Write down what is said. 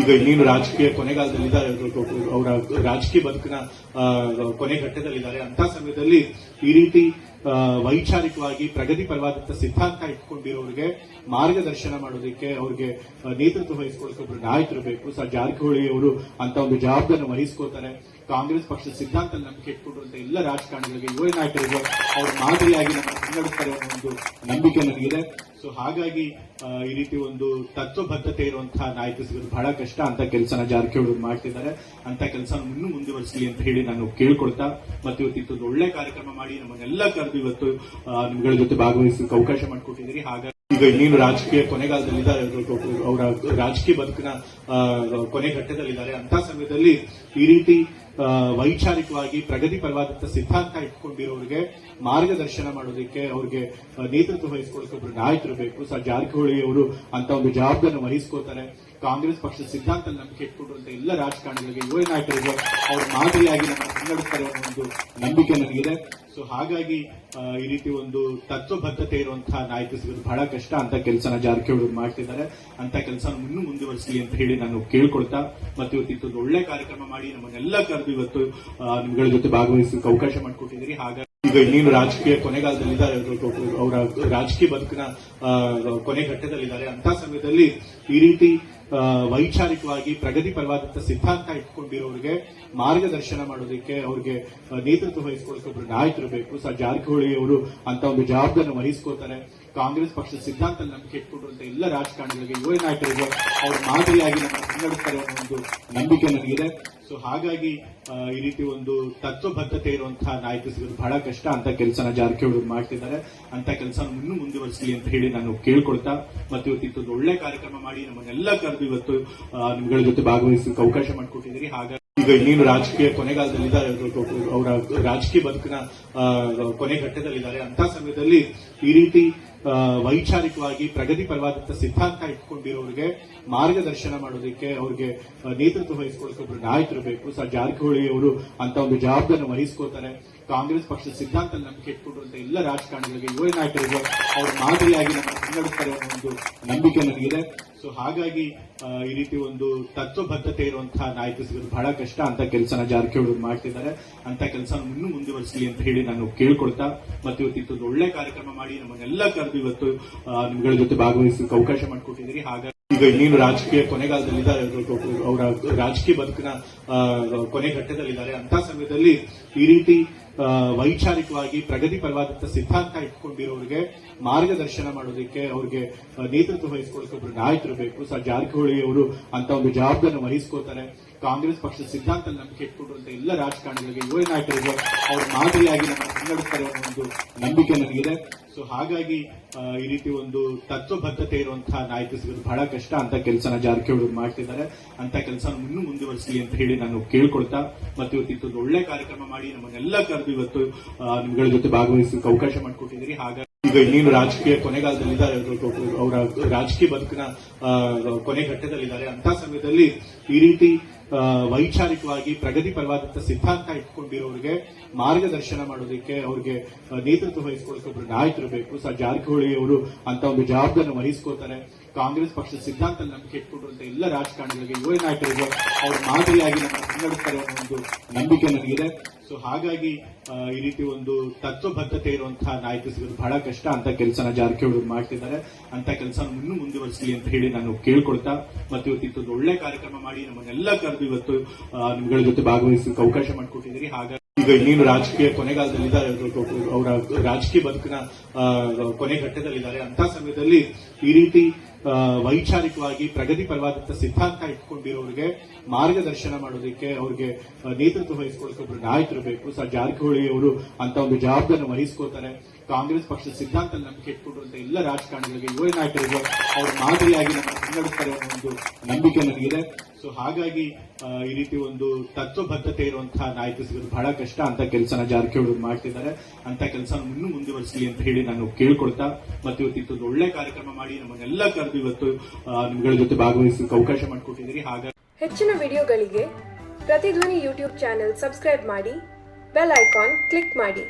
ಈಗ ಇನ್ನೇನು ರಾಜಕೀಯ ಕೊನೆಗಾಲದಲ್ಲಿದ್ದಾರೆ, ಅವರ ರಾಜಕೀಯ ಬದುಕಿನ ಕೊನೆ ಘಟ್ಟದಲ್ಲಿದ್ದಾರೆ. ಅಂತ ಸಮಯದಲ್ಲಿ ಈ ರೀತಿ ವೈಚಾರಿಕವಾಗಿ ಪ್ರಗತಿಪರವಾದಂತಹ ಸಿದ್ಧಾಂತ ಇಟ್ಕೊಂಡಿರೋರಿಗೆ ಮಾರ್ಗದರ್ಶನ ಮಾಡೋದಕ್ಕೆ, ಅವ್ರಿಗೆ ನೇತೃತ್ವ ವಹಿಸ್ಕೊಳ್ಳೋಕೆ ಒಬ್ರು ನಾಯಕರು ಬೇಕು. ಜಾರಕಿಹೊಳಿ ಅವರು ಅಂತ ಒಂದು ಜವಾಬ್ದಾರಿಯನ್ನು ವಹಿಸ್ಕೋತಾರೆ. ಕಾಂಗ್ರೆಸ್ ಪಕ್ಷದ ಸಿದ್ಧಾಂತ ನಂಬಿಕೆ ಇಟ್ಕೊಂಡಿರುವಂತಹ ಎಲ್ಲ ರಾಜಕಾರಣಿಗಳಿಗೆ, ಯುವ ನಾಯಕರಿಗೆ ಅವರು ಮಾದರಿಯಾಗಿ ನಮ್ಮ ಮುನ್ನಡೆಸ್ತಾರೆ ಅನ್ನೋ ಒಂದು ನಂಬಿಕೆ ನನಗಿದೆ. ಹಾಗಾಗಿ ಈ ರೀತಿ ಒಂದು ತತ್ವಬದ್ಧತೆ ಇರುವಂತಹ ನಾಯಕ ಸಿಗೋದು ಬಹಳ ಕಷ್ಟ. ಅಂತ ಕೆಲಸನ ಜಾರಕಿಹೊಳಿ ಮಾಡ್ತಿದ್ದಾರೆ. ಅಂತ ಕೆಲಸ ಇನ್ನೂ ಮುಂದುವರಿಸಲಿ ಅಂತ ಹೇಳಿ ನಾನು ಕೇಳ್ಕೊಳ್ತಾ, ಮತ್ತೆ ಇವತ್ತು ಒಳ್ಳೆ ಕಾರ್ಯಕ್ರಮ ಮಾಡಿ ನಮ್ಮನ್ನೆಲ್ಲ ಕರೆದು ಇವತ್ತು ನಿಮ್ಗಳ ಜೊತೆ ಭಾಗವಹಿಸಲಿಕ್ಕೆ ಅವಕಾಶ ಮಾಡಿಕೊಟ್ಟಿದ್ದೀರಿ. ಹಾಗಾಗಿ ಈಗ ಇನ್ನೇನು ರಾಜಕೀಯ ಕೊನೆಗಾಲದಲ್ಲಿದ್ದಾರೆ, ಅವರ ರಾಜಕೀಯ ಬದುಕಿನ ಕೊನೆ ಘಟ್ಟದಲ್ಲಿದ್ದಾರೆ. ಅಂತ ಸಮಯದಲ್ಲಿ ಈ ರೀತಿ ವೈಚಾರಿಕವಾಗಿ ಪ್ರಗತಿಪರವಾದಂತಹ ಸಿದ್ಧಾಂತ ಇಟ್ಕೊಂಡಿರೋರಿಗೆ ಮಾರ್ಗದರ್ಶನ ಮಾಡೋದಕ್ಕೆ, ಅವ್ರಿಗೆ ನೇತೃತ್ವ ವಹಿಸ್ಕೊಳ್ಳೋಕೆ ಒಬ್ರು ನಾಯಕರು ಬೇಕು. ಜಾರಕಿಹೊಳಿ ಅವರು ಅಂತ ಒಂದು ಜವಾಬ್ದಾರಿಯನ್ನು ವಹಿಸ್ಕೋತಾರೆ. ಕಾಂಗ್ರೆಸ್ ಪಕ್ಷದ ಸಿದ್ಧಾಂತ ನಂಬಿಕೆ ಇಟ್ಕೊಂಡಿರುವಂತಹ ಎಲ್ಲ ರಾಜಕಾರಣಿಗಳಿಗೆ, ಯುವ ನಾಯಕರಿಗೆ ಅವರು ಮಾದರಿಯಾಗಿ ನಮ್ಮ ಮುನ್ನಡೆಸ್ತಾರೆ ಅನ್ನೋ ಒಂದು ನಂಬಿಕೆ ನನಗಿದೆ. ಹಾಗಾಗಿ ಈ ರೀತಿ ಒಂದು ತತ್ವಬದ್ಧತೆ ಇರುವಂತಹ ನಾಯಕ ಸಿಗೋದು ಬಹಳ ಕಷ್ಟ. ಅಂತ ಕೆಲಸನ ಜಾರಕಿಹೊಳಿ ಮಾಡ್ತಿದ್ದಾರೆ. ಅಂತ ಕೆಲಸ ಇನ್ನೂ ಮುಂದುವರಿಸಲಿ ಅಂತ ಹೇಳಿ ನಾನು ಕೇಳ್ಕೊಳ್ತಾ, ಮತ್ತೆ ಇವತ್ತು ಒಳ್ಳೆ ಕಾರ್ಯಕ್ರಮ ಮಾಡಿ ನಮ್ಮನ್ನೆಲ್ಲ ಕರೆದು ಇವತ್ತು ನಿಮ್ಗಳ ಜೊತೆ ಭಾಗವಹಿಸಲಿಕ್ಕೆ ಅವಕಾಶ ಮಾಡಿಕೊಟ್ಟಿದ್ದೀರಿ. ಹಾಗಾಗಿ ಈಗ ಇನ್ನೇನು ರಾಜಕೀಯ ಕೊನೆಗಾಲದಲ್ಲಿದ್ದಾರೆ, ಅವರ ರಾಜಕೀಯ ಬದುಕಿನ ಕೊನೆ ಘಟ್ಟದಲ್ಲಿದ್ದಾರೆ. ಅಂತ ಸಮಯದಲ್ಲಿ ಈ ರೀತಿ ವೈಚಾರಿಕವಾಗಿ ಪ್ರಗತಿಪರವಾದಂತಹ ಸಿದ್ಧಾಂತ ಇಟ್ಕೊಂಡಿರೋರಿಗೆ ಮಾರ್ಗದರ್ಶನ ಮಾಡೋದಕ್ಕೆ, ಅವ್ರಿಗೆ ನೇತೃತ್ವ ವಹಿಸ್ಕೊಳ್ಳೋಕೆ ಒಬ್ರು ನಾಯಕರು ಬೇಕು. ಜಾರಕಿಹೊಳಿ ಅವರು ಅಂತ ಒಂದು ಜವಾಬ್ದಾರಿಯನ್ನು ವಹಿಸ್ಕೋತಾರೆ. ಕಾಂಗ್ರೆಸ್ ಪಕ್ಷದ ಸಿದ್ಧಾಂತ ನಂಬಿಕೆ ಇಟ್ಕೊಂಡಿರುವಂತಹ ಎಲ್ಲ ರಾಜಕಾರಣಿಗಳಿಗೆ, ಯುವ ನಾಯಕರಿಗೆ ಅವರು ಮಾದರಿಯಾಗಿ ನಮ್ಮ ಮುನ್ನಡೆಸ್ತಾರೆ ಅನ್ನೋ ಒಂದು ನಂಬಿಕೆ ನನಗಿದೆ. ಹಾಗಾಗಿ ಈ ರೀತಿ ಒಂದು ತತ್ವಬದ್ಧತೆ ಇರುವಂತಹ ನಾಯಕ ಸಿಗೋದು ಬಹಳ ಕಷ್ಟ. ಅಂತ ಕೆಲಸನ ಜಾರಕಿಹೊಳಿ ಮಾಡ್ತಿದ್ದಾರೆ. ಅಂತ ಕೆಲಸ ಇನ್ನೂ ಮುಂದುವರಿಸಲಿ ಅಂತ ಹೇಳಿ ನಾನು ಕೇಳ್ಕೊಳ್ತಾ, ಮತ್ತೆ ಇವತ್ತು ಒಳ್ಳೆ ಕಾರ್ಯಕ್ರಮ ಮಾಡಿ ನಮ್ಮನ್ನೆಲ್ಲ ಕರೆದು ಇವತ್ತು ನಿಮ್ಗಳ ಜೊತೆ ಭಾಗವಹಿಸಲಿಕ್ಕೆ ಅವಕಾಶ ಮಾಡಿಕೊಟ್ಟಿದ್ದೀರಿ. ಹಾಗಾಗಿ ಈಗ ಇನ್ನೇನು ರಾಜಕೀಯ ಕೊನೆಗಾಲದಲ್ಲಿದ್ದಾರೆ, ಅವರ ರಾಜಕೀಯ ಬದುಕಿನ ಕೊನೆ ಘಟ್ಟದಲ್ಲಿದ್ದಾರೆ. ಅಂತ ಸಮಯದಲ್ಲಿ ಈ ರೀತಿ ವೈಚಾರಿಕವಾಗಿ ಪ್ರಗತಿಪರವಾದಂತಹ ಸಿದ್ಧಾಂತ ಇಟ್ಕೊಂಡಿರೋರಿಗೆ ಮಾರ್ಗದರ್ಶನ ಮಾಡೋದಕ್ಕೆ, ಅವ್ರಿಗೆ ನೇತೃತ್ವ ವಹಿಸ್ಕೊಳ್ಳೋಕೆ ಒಬ್ರು ನಾಯಕರು ಬೇಕು. ಜಾರಕಿಹೊಳಿ ಅವರು ಅಂತ ಒಂದು ಜವಾಬ್ದಾರಿಯನ್ನು ವಹಿಸ್ಕೋತಾರೆ. ಕಾಂಗ್ರೆಸ್ ಪಕ್ಷದ ಸಿದ್ಧಾಂತ ನಂಬಿಕೆ ಇಟ್ಕೊಂಡಿರುವಂತಹ ಎಲ್ಲ ರಾಜಕಾರಣಿಗಳಿಗೆ, ಯುವ ನಾಯಕರಿಗೆ ಅವರು ಮಾದರಿಯಾಗಿ ನಮ್ಮ ಮುನ್ನಡೆಸ್ತಾರೆ ಅನ್ನೋ ಒಂದು ನಂಬಿಕೆ ನನಗಿದೆ. ಹಾಗಾಗಿ ಈ ರೀತಿ ಒಂದು ತತ್ವಬದ್ಧತೆ ಇರುವಂತಹ ನಾಯಕ ಸಿಗೋದು ಬಹಳ ಕಷ್ಟ. ಅಂತ ಕೆಲಸನ ಜಾರಕಿಹೊಳಿ ಮಾಡ್ತಿದ್ದಾರೆ. ಅಂತ ಕೆಲಸ ಇನ್ನೂ ಮುಂದುವರಿಸಲಿ ಅಂತ ಹೇಳಿ ನಾನು ಕೇಳ್ಕೊಳ್ತಾ, ಮತ್ತೆ ಇವತ್ತು ಒಳ್ಳೆ ಕಾರ್ಯಕ್ರಮ ಮಾಡಿ ನಮ್ಮನ್ನೆಲ್ಲ ಕರೆದು ಇವತ್ತು ನಿಮ್ಗಳ ಜೊತೆ ಭಾಗವಹಿಸಲಿಕ್ಕೆ ಅವಕಾಶ ಮಾಡಿಕೊಟ್ಟಿದ್ದೀರಿ. ಹಾಗಾಗಿ ಈಗ ಇನ್ನೇನು ರಾಜಕೀಯ ಕೊನೆಗಾಲದಲ್ಲಿದ್ದಾರೆ, ಅವರ ರಾಜಕೀಯ ಬದುಕಿನ ಕೊನೆ ಘಟ್ಟದಲ್ಲಿದ್ದಾರೆ. ಅಂತ ಸಮಯದಲ್ಲಿ ಈ ರೀತಿ ವೈಚಾರಿಕವಾಗಿ ಪ್ರಗತಿಪರವಾದಂತಹ ಸಿದ್ಧಾಂತ ಇಟ್ಕೊಂಡಿರೋರಿಗೆ ಮಾರ್ಗದರ್ಶನ ಮಾಡೋದಕ್ಕೆ, ಅವ್ರಿಗೆ ನೇತೃತ್ವ ವಹಿಸ್ಕೊಳ್ಳೋಕೆ ಒಬ್ರು ನಾಯಕರು ಬೇಕು. ಜಾರಕಿಹೊಳಿ ಅವರು ಅಂತ ಒಂದು ಜವಾಬ್ದಾರಿಯನ್ನು ವಹಿಸ್ಕೋತಾರೆ. ಕಾಂಗ್ರೆಸ್ ಪಕ್ಷದ ಸಿದ್ಧಾಂತ ನಂಬಿಕೆ ಇಟ್ಕೊಂಡಿರುವಂತಹ ಎಲ್ಲ ರಾಜಕಾರಣಿಗಳಿಗೆ, ಯುವ ನಾಯಕರಿಗೆ ಅವರು ಮಾದರಿಯಾಗಿ ನಮ್ಮ ಮುನ್ನಡೆಸ್ತಾರೆ ಅನ್ನೋ ಒಂದು ನಂಬಿಕೆ ನನಗಿದೆ. ಹಾಗಾಗಿ ಈ ರೀತಿ ಒಂದು ತತ್ವಬದ್ಧತೆ ಇರುವಂತಹ ನಾಯಕ ಸಿಗೋದು ಬಹಳ ಕಷ್ಟ. ಅಂತ ಕೆಲಸನ ಜಾರಕಿಹೊಳಿ ಮಾಡ್ತಿದ್ದಾರೆ. ಅಂತ ಕೆಲಸ ಇನ್ನೂ ಮುಂದುವರಿಸಲಿ ಅಂತ ಹೇಳಿ ನಾನು ಕೇಳ್ಕೊಳ್ತಾ, ಮತ್ತೆ ಇವತ್ತು ಒಳ್ಳೆ ಕಾರ್ಯಕ್ರಮ ಮಾಡಿ ನಮ್ಮನ್ನೆಲ್ಲ ಕರೆದು ಇವತ್ತು ನಿಮ್ಗಳ ಜೊತೆ ಭಾಗವಹಿಸಲಿಕ್ಕೆ ಅವಕಾಶ ಮಾಡಿಕೊಟ್ಟಿದ್ದೀರಿ. ಹಾಗಾಗಿ ಈಗ ಇನ್ನೇನು ರಾಜಕೀಯ ಕೊನೆಗಾಲದಲ್ಲಿದ್ದಾರೆ, ಅವರ ರಾಜಕೀಯ ಬದುಕಿನ ಕೊನೆ ಘಟ್ಟದಲ್ಲಿದ್ದಾರೆ. ಅಂತ ಸಮಯದಲ್ಲಿ ಈ ರೀತಿ ವೈಚಾರಿಕವಾಗಿ ಪ್ರಗತಿಪರವಾದಂತಹ ಸಿದ್ಧಾಂತ ಇಟ್ಕೊಂಡಿರೋರಿಗೆ ಮಾರ್ಗದರ್ಶನ ಮಾಡೋದಕ್ಕೆ, ಅವ್ರಿಗೆ ನೇತೃತ್ವ ವಹಿಸ್ಕೊಳ್ಳೋಕೆ ಒಬ್ರು ನಾಯಕರು ಬೇಕು. ಜಾರಕಿಹೊಳಿ ಅವರು ಅಂತ ಒಂದು ಜವಾಬ್ದಾರಿಯನ್ನು ವಹಿಸ್ಕೋತಾರೆ. ಕಾಂಗ್ರೆಸ್ ಪಕ್ಷದ ಸಿದ್ಧಾಂತ ನಂಬಿಕೆ ಇಟ್ಕೊಂಡಿರುವಂತಹ ಎಲ್ಲ ರಾಜಕಾರಣಿಗಳಿಗೆ, ಯುವ ನಾಯಕರಿಗೆ ಅವರು ಮಾದರಿಯಾಗಿ ನಮ್ಮ ಮುನ್ನಡೆಸ್ತಾರೆ ಅನ್ನೋ ಒಂದು ನಂಬಿಕೆ ನನಗಿದೆ. ಹಾಗಾಗಿ ಈ ರೀತಿ ಒಂದು ತತ್ವಬದ್ಧತೆ ಇರುವಂತಹ ನಾಯಕ ಸಿಗೋದು ಬಹಳ ಕಷ್ಟ. ಅಂತ ಕೆಲಸನ ಜಾರಕಿಹೊಳಿ ಮಾಡ್ತಿದ್ದಾರೆ. ಅಂತ ಕೆಲಸ ಇನ್ನೂ ಮುಂದುವರಿಸಲಿ ಅಂತ ಹೇಳಿ ನಾನು ಕೇಳ್ಕೊಳ್ತಾ, ಮತ್ತೆ ಇವತ್ತು ಒಳ್ಳೆ ಕಾರ್ಯಕ್ರಮ ಮಾಡಿ ನಮ್ಮನ್ನೆಲ್ಲ ಕರೆದು ಇವತ್ತು ನಿಮ್ಗಳ ಜೊತೆ ಭಾಗವಹಿಸಲಿಕ್ಕೆ ಅವಕಾಶ ಮಾಡಿಕೊಟ್ಟಿದ್ದೀರಿ. ಹಾಗಾಗಿ ಈಗ ಇನ್ನೇನು ರಾಜಕೀಯ ಕೊನೆಗಾಲದಲ್ಲಿದ್ದಾರೆ, ಅವರ ರಾಜಕೀಯ ಬದುಕಿನ ಕೊನೆ ಘಟ್ಟದಲ್ಲಿದ್ದಾರೆ. ಅಂತ ಸಮಯದಲ್ಲಿ ಈ ರೀತಿ ವೈಚಾರಿಕವಾಗಿ ಪ್ರಗತಿಪರವಾದಂತಹ ಸಿದ್ಧಾಂತ ಇಟ್ಕೊಂಡಿರೋರಿಗೆ ಮಾರ್ಗದರ್ಶನ ಮಾಡೋದಕ್ಕೆ, ಅವ್ರಿಗೆ ನೇತೃತ್ವ ವಹಿಸ್ಕೊಳ್ಳೋಕೆ ಒಬ್ರು ನಾಯಕರು ಬೇಕು. ಜಾರಕಿಹೊಳಿ ಅವರು ಅಂತ ಒಂದು ಜವಾಬ್ದಾರಿಯನ್ನು ವಹಿಸ್ಕೋತಾರೆ. ಕಾಂಗ್ರೆಸ್ ಪಕ್ಷದ ಸಿದ್ಧಾಂತ ನಂಬಿಕೆ ಇಟ್ಕೊಂಡಿರುವಂತಹ ಎಲ್ಲ ರಾಜಕಾರಣಿಗಳಿಗೆ, ಯುವ ನಾಯಕರಿಗೆ ಅವರು ಮಾದರಿಯಾಗಿ ನಮ್ಮ ಮುನ್ನಡೆಸ್ತಾರೆ ಅನ್ನೋ ಒಂದು ನಂಬಿಕೆ ನನಗಿದೆ. ಹಾಗಾಗಿ ಈ ರೀತಿ ಒಂದು ತತ್ವಬದ್ಧತೆ ಇರುವಂತಹ ನಾಯಕ ಸಿಗೋದು ಬಹಳ ಕಷ್ಟ. ಅಂತ ಕೆಲಸನ ಜಾರಕಿಹೊಳಿ ಮಾಡ್ತಿದ್ದಾರೆ. ಅಂತ ಕೆಲಸ ಇನ್ನೂ ಮುಂದುವರಿಸಲಿ ಅಂತ ಹೇಳಿ ನಾನು ಕೇಳ್ಕೊಳ್ತಾ, ಮತ್ತೆ ಇವತ್ತು ಒಳ್ಳೆ ಕಾರ್ಯಕ್ರಮ ಮಾಡಿ ನಮ್ಮನ್ನೆಲ್ಲ ಕರೆದು ಇವತ್ತು ನಿಮ್ಗಳ ಜೊತೆ ಭಾಗವಹಿಸಲಿಕ್ಕೆ ಅವಕಾಶ ಮಾಡಿಕೊಟ್ಟಿದ್ದೀರಿ. ಹಾಗಾಗಿ ಹೆಚ್ಚಿನ ವಿಡಿಯೋಗಳಿಗೆ ಪ್ರತಿಧ್ವನಿ ಯೂಟ್ಯೂಬ್ ಚಾನೆಲ್ ಸಬ್ಸ್ಕ್ರೈಬ್ ಮಾಡಿ, ಬೆಲ್ ಐಕಾನ್ ಕ್ಲಿಕ್ ಮಾಡಿ.